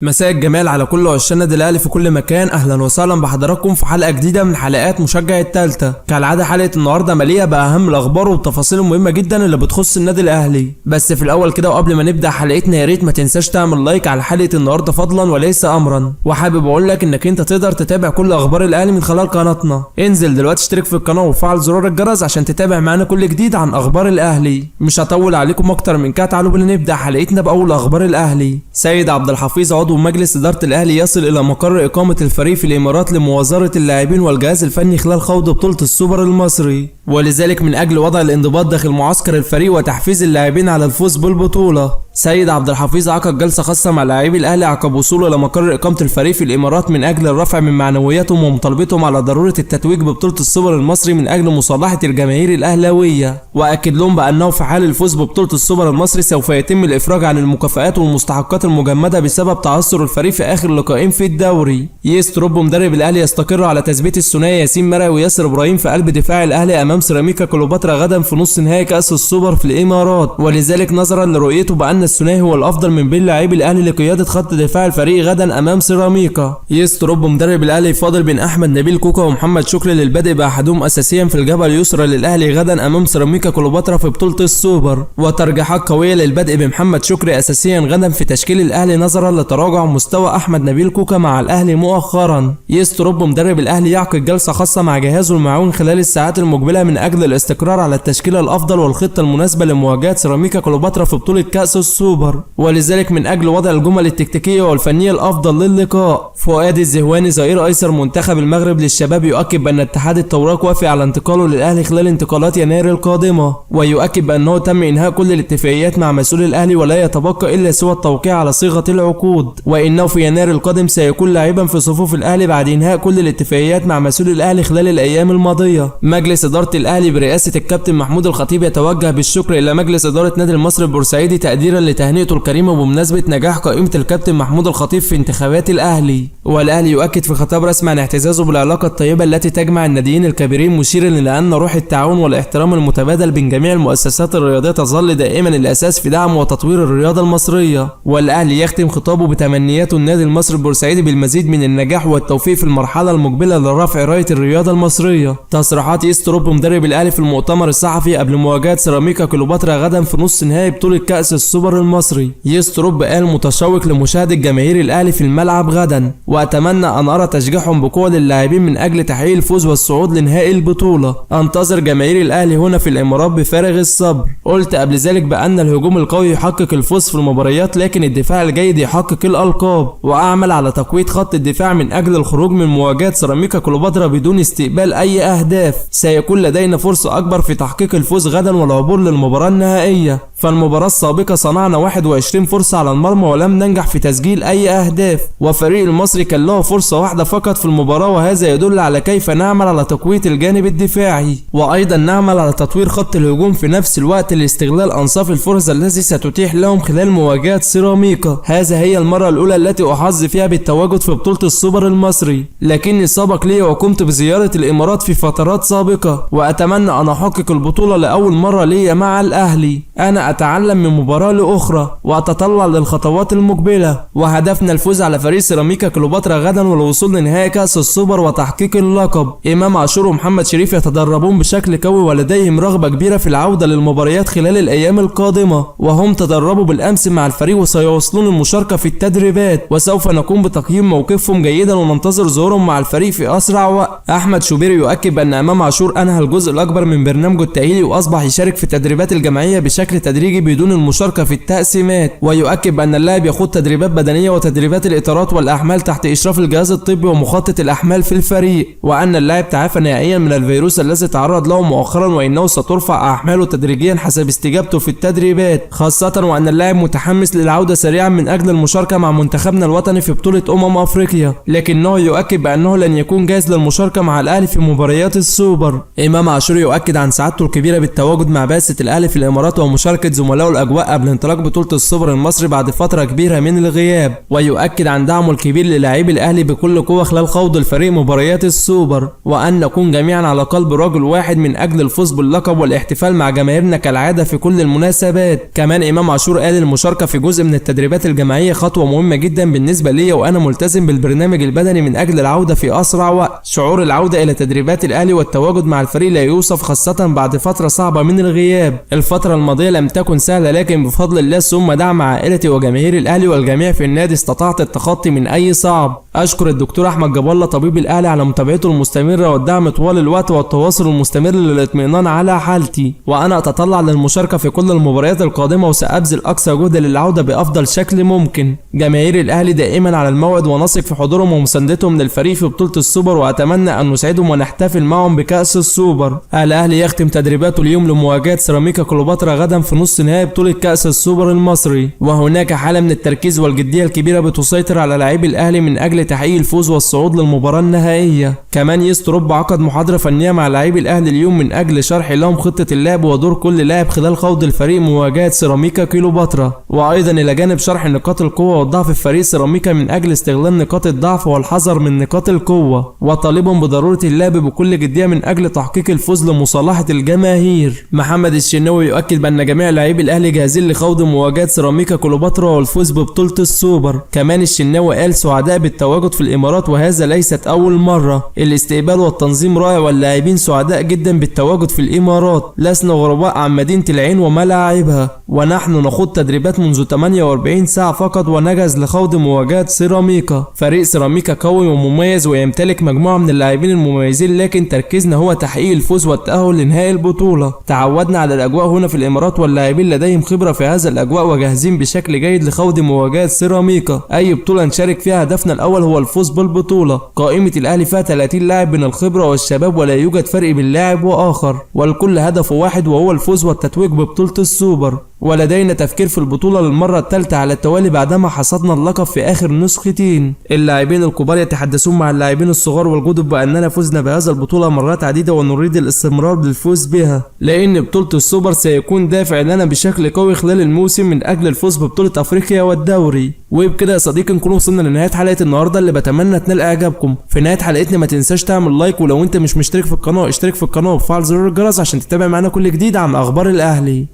مساء الجمال على كل عشاق النادي الاهلي في كل مكان. اهلا وسهلا بحضراتكم في حلقه جديده من حلقات مشجع التالتة. كالعاده حلقه النهارده مليئه باهم الاخبار والتفاصيل المهمه جدا اللي بتخص النادي الاهلي. بس في الاول كده وقبل ما نبدا حلقتنا يا ريت ما تنساش تعمل لايك على حلقه النهارده فضلا وليس امرا. وحابب اقول لك انك انت تقدر تتابع كل اخبار الاهلي من خلال قناتنا. انزل دلوقتي اشترك في القناه وفعل زرار الجرس عشان تتابع معانا كل جديد عن اخبار الاهلي. مش هطول عليكم اكتر من كده، تعالوا بينا نبدا حلقتنا باول اخبار الاهلي. سيد عبد الحفيظ عضو مجلس اداره الاهلي يصل الى مقر اقامه الفريق في الامارات لموازره اللاعبين والجهاز الفني خلال خوض بطوله السوبر المصري، ولذلك من اجل وضع الانضباط داخل معسكر الفريق وتحفيز اللاعبين على الفوز بالبطوله. سيد عبد الحفيظ عقد جلسه خاصه مع لاعبي الاهلي عقب وصوله الى مقر اقامه الفريق في الامارات من اجل الرفع من معنوياتهم ومطالبتهم على ضروره التتويج ببطوله السوبر المصري من اجل مصالحه الجماهير الاهلاويه. واكد لهم بانه في حال الفوز ببطوله السوبر المصري سوف يتم الافراج عن المكافآت والمستحقات المجمده بسبب تعثر الفريق في اخر لقاءين في الدوري. يستروب مدرب الاهلي يستقر على تثبيت الثنائي ياسين مرعي وياسر ابراهيم في قلب دفاع الاهلي امام سيراميكا كليوباترا غدا في نصف نهائي كاس السوبر في الامارات، ولذلك نظرا لرؤيته بان الثنائي هو الافضل من بين لاعبي الاهلي لقياده خط دفاع الفريق غدا امام سيراميكا. يستروب مدرب الاهلي يفاضل بين احمد نبيل كوكا ومحمد شكري للبدء باحدهم اساسيا في الجبهه اليسرى للاهلي غدا امام سيراميكا كليوباترا في بطوله السوبر، وترجيحات قويه للبدء بمحمد شكري اساسيا غدا في تشكيل الاهلي نظرا لتراجع مستوى احمد نبيل كوكا مع الاهلي مؤخرا. يستروب مدرب الاهلي يعقد جلسه خاصه مع جهازه المعاون خلال الساعات المقبله من اجل الاستقرار على التشكيله الافضل والخطه المناسبه لمواجهه سيراميكا كليوباترا في بطوله كاس السوبر، ولذلك من اجل وضع الجمل التكتيكيه والفنيه الافضل للقاء. فؤاد الزهواني ظهير ايسر منتخب المغرب للشباب يؤكد بان اتحاد التوراق وافق على انتقاله للاهلي خلال انتقالات يناير القادمه، ويؤكد بانه تم انهاء كل الاتفاقيات مع مسؤول الاهلي ولا يتبقى الا سوى التوقيع على صيغه العقود، وانه في يناير القادم سيكون لاعبا في صفوف الاهلي بعد انهاء كل الاتفاقيات مع مسؤول الاهلي خلال الايام الماضيه. مجلس اداره الاهلي برئاسه الكابتن محمود الخطيب يتوجه بالشكر الى مجلس اداره نادي المصري البورسعيدي تقديرا لتهنئته الكريمه بمناسبه نجاح قائمه الكابتن محمود الخطيب في انتخابات الاهلي. والاهلي يؤكد في خطاب رسمي عن اعتزازه بالعلاقه الطيبه التي تجمع الناديين الكبيرين، مشيرا الى ان روح التعاون والاحترام المتبادل بين جميع المؤسسات الرياضيه تظل دائما الاساس في دعم وتطوير الرياضه المصريه. والاهلي يختم خطابه بتمنياته النادي المصري البورسعيدي بالمزيد من النجاح والتوفيق في المرحله المقبله لرفع رايه الرياضه المصريه. تصريحات يستروب مدرب الاهلي في المؤتمر الصحفي قبل مواجهه سيراميكا كليوباترا غدا في نص نهائي بطوله كاس السوبر المصري. يستروب قال متشوق لمشاهده جماهير الاهلي في الملعب غدا، واتمنى ان ارى تشجيعهم بقوه للاعبين من اجل تحقيق الفوز والصعود لنهائي البطوله. انتظر جماهير الاهلي هنا في الامارات بفارغ الصبر. قلت قبل ذلك بان الهجوم القوي يحقق الفوز في المباريات لكن الدفاع الجيد يحقق الالقاب، واعمل على تقويه خط الدفاع من اجل الخروج من مواجهه سيراميكا كليوباترا بدون استقبال اي اهداف. سيكون لدينا فرصه اكبر في تحقيق الفوز غدا والعبور للمباراه النهائيه. فالمباراه السابقه صنعنا 21 فرصه على المرمى ولم ننجح في تسجيل اي اهداف، وفريق المصري كان له فرصه واحده فقط في المباراه، وهذا يدل على كيف نعمل على تقويه الجانب الدفاعي، وايضا نعمل على تطوير خط الهجوم في نفس الوقت لاستغلال انصاف الفرص التي ستتيح لهم خلال مواجهه سيراميكا. هذا هي المره الاولى التي احظ فيها بالتواجد في بطوله السوبر المصري، لكني سبق لي وقمت بزياره الامارات في فترات سابقه، واتمنى ان احقق البطوله لاول مره لي مع الاهلي. انا اتعلم من مباراه لاخرى واتطلع للخطوات المقبله، وهدفنا الفوز على فريق سيراميكا كليوباترا غدا والوصول لنهائي كاس السوبر وتحقيق اللقب. امام عاشور ومحمد شريف يتدربون بشكل قوي ولديهم رغبه كبيره في العوده للمباريات خلال الايام القادمه، وهم تدربوا بالامس مع الفريق وسيواصلون المشاركه في التدريبات، وسوف نقوم بتقييم موقفهم جيدا وننتظر ظهورهم مع الفريق في اسرع وقت. احمد شوبير يؤكد بان امام عاشور انهى الجزء الاكبر من برنامجه التاهيلي واصبح يشارك في التدريبات الجماعيه بشكل تدريجي بدون المشاركه في التقسيمات، ويؤكد بان اللاعب يخوض تدريبات بدنيه وتدريبات الاطارات والاحمال تحت اشراف الجهاز الطبي ومخطط الاحمال في الفريق، وان اللاعب تعافى نهائيا من الفيروس الذي تعرض له مؤخرا وانه سترفع احماله تدريجيا حسب استجابته في التدريبات، خاصه وان اللاعب متحمس للعوده سريعا من اجل المشاركه مع منتخبنا الوطني في بطوله افريقيا، لكنه يؤكد بانه لن يكون جاهز للمشاركه مع الاهلي في مباريات السوبر. امام عاشور يؤكد عن سعادته الكبيره بالتواجد مع بعثه الاهلي في الامارات ومشاركه يؤكد زملائه الاجواء قبل انطلاق بطولة السوبر المصري بعد فترة كبيرة من الغياب، ويؤكد عن دعمه الكبير للاعبي الاهلي بكل قوة خلال خوض الفريق مباريات السوبر، وان نكون جميعا على قلب رجل واحد من اجل الفوز باللقب والاحتفال مع جماهيرنا كالعادة في كل المناسبات. كمان امام عاشور قال المشاركة في جزء من التدريبات الجماعية خطوة مهمة جدا بالنسبة لي، وانا ملتزم بالبرنامج البدني من اجل العودة في اسرع وقت. شعور العودة الى تدريبات الاهلي والتواجد مع الفريق لا يوصف، خاصة بعد فترة صعبة من الغياب. الفترة الماضية لم تكن سهلة، لكن بفضل الله ثم دعم عائلتي وجماهير الاهلي والجميع في النادي استطعت التخطي من اي صعب. اشكر الدكتور احمد جاب الله طبيب الاهلي على متابعته المستمرة والدعم طوال الوقت والتواصل المستمر للاطمئنان على حالتي، وانا اتطلع للمشاركة في كل المباريات القادمة وسأبذل اقصى جهد للعودة بافضل شكل ممكن. جماهير الاهلي دائما على الموعد ونثق في حضورهم ومساندتهم للفريق في بطولة السوبر، واتمنى ان نسعدهم ونحتفل معهم بكأس السوبر. الاهلي يختم تدريباته اليوم لمواجهة سيراميكا كليوباترا غدا في نصف نهائي بطولة كأس السوبر المصري، وهناك حالة من التركيز والجدية الكبيرة بتسيطر على لاعبي الاهلي من اجل تحقيق الفوز والصعود للمباراة النهائية. كمان يستروب عقد محاضرة فنية مع لاعبي الاهلي اليوم من اجل شرح لهم خطة اللعب ودور كل لاعب خلال خوض الفريق مواجهة سيراميكا كليوباترا، وايضا الى جانب شرح نقاط القوة والضعف في فريق سيراميكا من اجل استغلال نقاط الضعف والحذر من نقاط القوة، وطالبهم بضرورة اللعب بكل جدية من اجل تحقيق الفوز لمصالحة الجماهير. محمد الشناوي يؤكد بان جميع لاعبي الاهلي جاهزين لخوض مواجهة سيراميكا كليوباترا والفوز ببطولة السوبر. كمان الشناوي قال سعداء بالتواجد في الامارات وهذا ليست اول مرة، الاستقبال والتنظيم رائع واللاعبين سعداء جدا بالتواجد في الامارات، لسنا غرباء عن مدينة العين وملاعبها، ونحن نخوض تدريبات منذ 48 ساعة فقط ونجهز لخوض مواجهة سيراميكا. فريق سيراميكا قوي ومميز ويمتلك مجموعة من اللاعبين المميزين، لكن تركيزنا هو تحقيق الفوز والتأهل لنهائي البطولة. تعودنا على الاجواء هنا في الامارات واللاعبين لديهم خبرة في هذا الاجواء وجاهزين بشكل جيد لخوض مواجهة سيراميكا. اي بطولة نشارك فيها هدفنا الاول هو الفوز بالبطولة. قائمة الاهلي فيها 30 لاعب من الخبرة والشباب ولا يوجد فرق بين لاعب واخر، والكل هدفه واحد وهو الفوز والتتويج ببطولة السوبر، ولدينا تفكير في البطولة للمرة الثالثة على التوالي بعدما حصدنا اللقب في آخر نسختين. اللاعبين الكبار يتحدثون مع اللاعبين الصغار والجدد بأننا فزنا بهذا البطولة مرات عديدة ونريد الاستمرار بالفوز بها، لأن بطولة السوبر سيكون دافع لنا بشكل قوي خلال الموسم من أجل الفوز ببطولة أفريقيا والدوري. وبكده يا صديقي نكون وصلنا لنهاية حلقة النهاردة اللي بتمنى تنال إعجابكم. في نهاية حلقتنا ما تنساش تعمل لايك، ولو أنت مش مشترك في القناة اشترك في القناة وفعل زر الجرس عشان تتابع معنا كل جديد عن أخبار الأهلي.